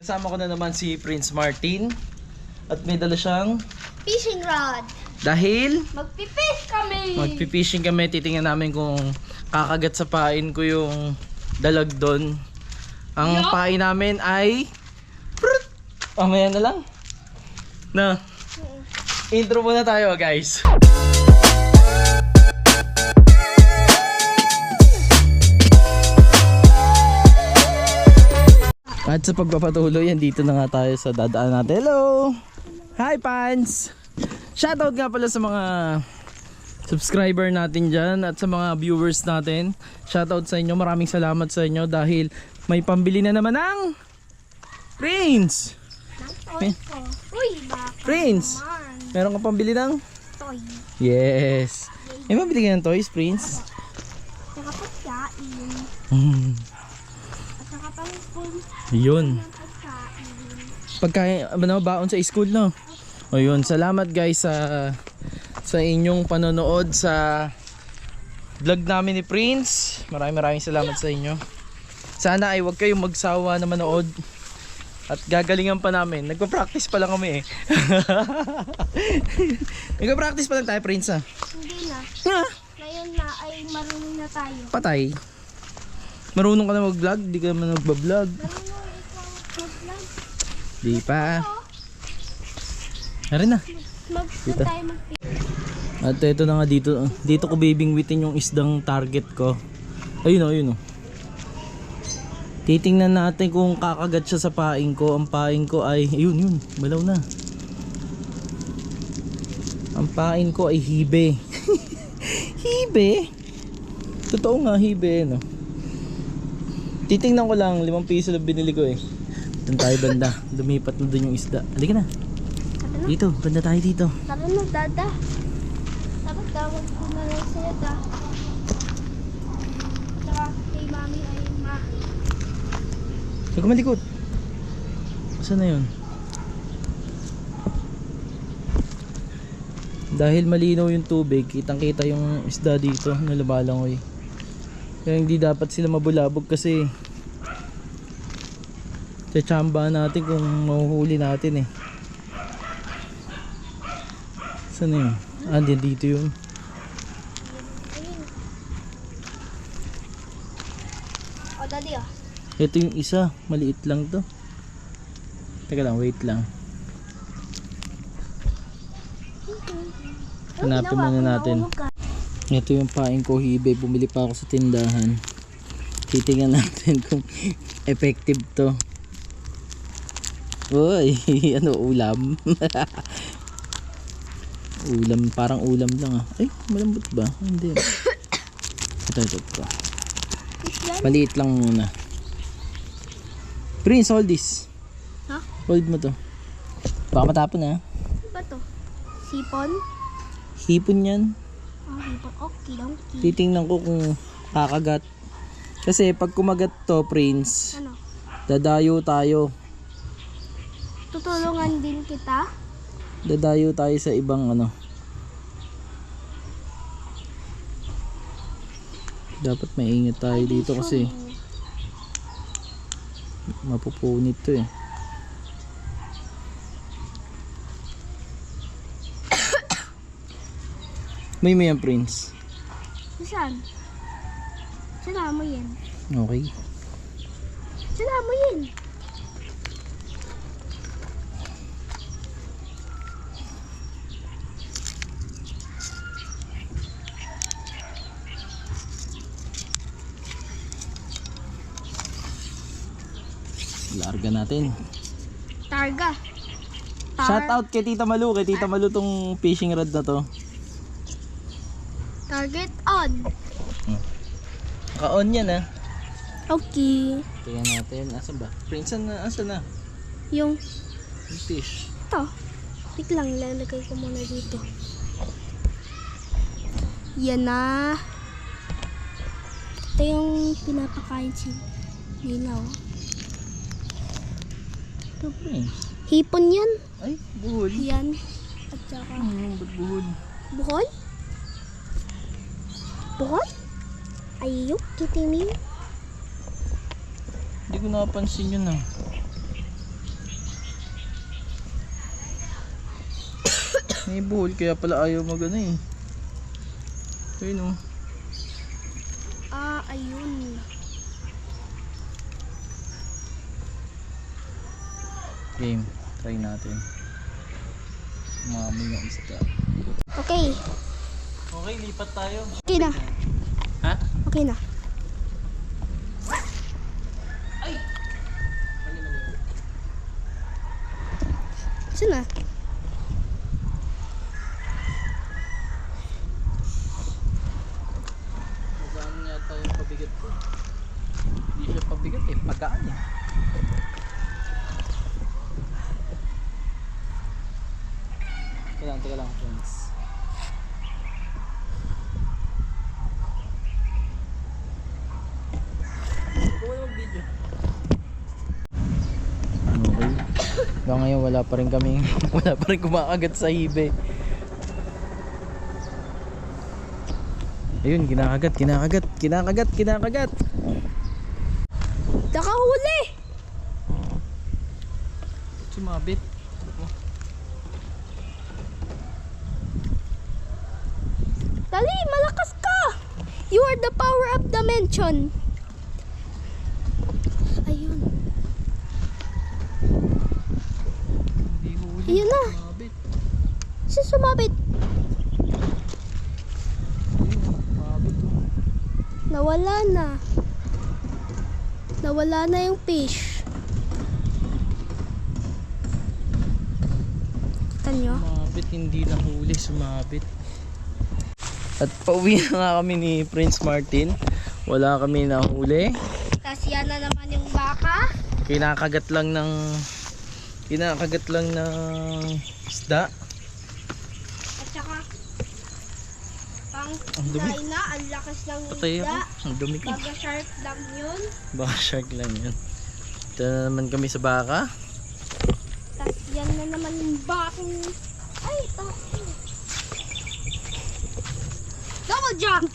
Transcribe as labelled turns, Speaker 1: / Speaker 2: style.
Speaker 1: Kasama ko na naman si Prince Martin at may dala siyang
Speaker 2: fishing rod.
Speaker 1: dahil
Speaker 2: Magpifish kami.
Speaker 1: magpipishing kami. Titingnan namin kung kakagat sa pain ko yung dalag doon. Ang
Speaker 2: Yup.
Speaker 1: pain namin ay mamaya na lang na intro muna tayo guys. At sa pagpapatuloy, dito na nga tayo sa dadaan natin. Hello! Hi fans! Shoutout nga pala sa mga subscriber natin dyan at sa mga viewers natin. Shoutout sa inyo, maraming salamat sa inyo dahil may pambili na naman ng Prince!
Speaker 2: Toy ko. Uy, baka
Speaker 1: Prince!
Speaker 2: naman.
Speaker 1: Meron ka pambili ng?
Speaker 2: Toy.
Speaker 1: Yes! May pambili ka ng toys, Prince?
Speaker 2: Saka pagkain. At saka pang-school
Speaker 1: Yun.
Speaker 2: ng pagkain.
Speaker 1: Pagkain, baon sa school, no? O yun, salamat guys sa inyong panonood sa vlog namin ni Prince. Maraming salamat sa inyo. Sana ay huwag kayong magsawa na manood. At gagalingan pa namin. Nagpa-practice pa lang kami eh. Nagpa-practice pa lang tayo, Prince, ha?
Speaker 2: Hindi na.
Speaker 1: Ha?
Speaker 2: Ngayon na ay marunong na tayo.
Speaker 1: Patay. Marunong ka na mag-vlog? Di ka naman mag-vlog.
Speaker 2: Marunong ikaw mag-vlog.
Speaker 1: Di pa. Narin na.
Speaker 2: Mag-vlog tayo mag-fish.
Speaker 1: At ito na nga dito. Dito ko bibingwitin yung isdang target ko. Ayun o, ayun o. Titingnan natin kung kakagat siya sa paing ko. Ang paing ko ay, yun, balaw na. Ang paing ko ay hibe. Hibe? Totoo nga, hibe, no? Titingnan ko lang, 5 piso lang binili ko eh. Doon tayo banda. Lumipat na doon yung isda. Halika na.
Speaker 2: Tara na.
Speaker 1: Dito, banda tayo dito.
Speaker 2: Tara na, dada. Dapat tawag ko na lang sa'yo, da. At saka kay mami ay ma.
Speaker 1: Huwag ka malikot. Saan na yun? Dahil malinaw yung tubig, kitang kita yung isda dito na lumalangoy. Kaya hindi dapat sila mabulabog kasi tsamba natin kung mahuhuli natin eh. Saan na yun? Ah, dito yun.
Speaker 2: Ayun. O, daddy, oh.
Speaker 1: Ito yung isa, maliit lang to. Teka lang, wait lang. Hanapin muna natin. Ito yung paing ko hibe, bumili pa ako sa tindahan. Titingnan natin kung effective to. Uy, ano ulam? Ulam, parang ulam lang ah. Ay, malambot ba? Hindi. Ito. Maliit lang muna. Prince, hold this.
Speaker 2: Ha?
Speaker 1: Hold mo to. Baka matapon ah.
Speaker 2: Ano ba to? Sipon?
Speaker 1: Hipon yan.
Speaker 2: Oh, sipon. Okay, donkey.
Speaker 1: Titingnan ko kung kakagat. Kasi pag kumagat to, Prince,
Speaker 2: Ano?
Speaker 1: dadayo tayo.
Speaker 2: Tutulungan din kita?
Speaker 1: Dadayo tayo sa ibang ano. Dapat maingat tayo dito kasi mapupunit to eh. May yan, Prince.
Speaker 2: Saan? Saan mo yan?
Speaker 1: Okay.
Speaker 2: Saan mo yan?
Speaker 1: Larga natin.
Speaker 2: Targa.
Speaker 1: Shout out kay Tita Malu. Kay Tita Malu tong fishing rod na to.
Speaker 2: Target on.
Speaker 1: Naka-on yan ah.
Speaker 2: Okay.
Speaker 1: Tingnan natin. Asan ba? Prince, asan na?
Speaker 2: Yung
Speaker 1: Yung fish.
Speaker 2: ito. Wait lang, ilalagay ko muna dito. Yan na. Ito yung pinapakain si Nilaw.
Speaker 1: Ito, Prince.
Speaker 2: Hipon yan.
Speaker 1: Ay, buhol.
Speaker 2: Yan. At saka
Speaker 1: Ba't buhol?
Speaker 2: buhol. Buhol? Ayok, kitimin.
Speaker 1: Hindi ko napansin yun ah. May buhol kaya pala ayaw magano eh. Ayun oh.
Speaker 2: Ah, ayun.
Speaker 1: Game, try natin. Mami yung isda.
Speaker 2: Okay.
Speaker 1: Okay, lipat tayo.
Speaker 2: Okay na.
Speaker 1: Ha?
Speaker 2: Okay na.
Speaker 1: Ay! Mali.
Speaker 2: Saan na?
Speaker 1: Magaan yata yung pabigat ko. Hindi siya pabigat eh, pagaan eh. Teka lang friends. Mag-video. Okay. Hanggang ngayon wala pa rin kaming wala pa rin kumakagat sa hibe. Ayun, kinakagat.
Speaker 2: Nakahuli!
Speaker 1: Sumabit.
Speaker 2: Dali, malakas ka! You are the power of dimension. Ayun.
Speaker 1: Hindi huli.
Speaker 2: Ayun na.
Speaker 1: Sumabit.
Speaker 2: Siya sumabit.
Speaker 1: Ayun, sumabit.
Speaker 2: Nawala na. Nawala na yung fish. Kita nyo?
Speaker 1: Sumabit, hindi na huli, sumabit. At pauwi na nga kami ni Prince Martin. Wala kami nahuli.
Speaker 2: Tapos yan na naman yung baka.
Speaker 1: Kinakagat lang ng isda.
Speaker 2: At saka pang
Speaker 1: Ang dumi.
Speaker 2: kain na, ang lakas ng
Speaker 1: Patay ako.
Speaker 2: isda.
Speaker 1: Ang dumi ko.
Speaker 2: Baga shark lang yun.
Speaker 1: Baka shark lang yun. Ito na naman kami sa baka.
Speaker 2: Tapos yan na naman yung bakang... Ay, ito. Double jump!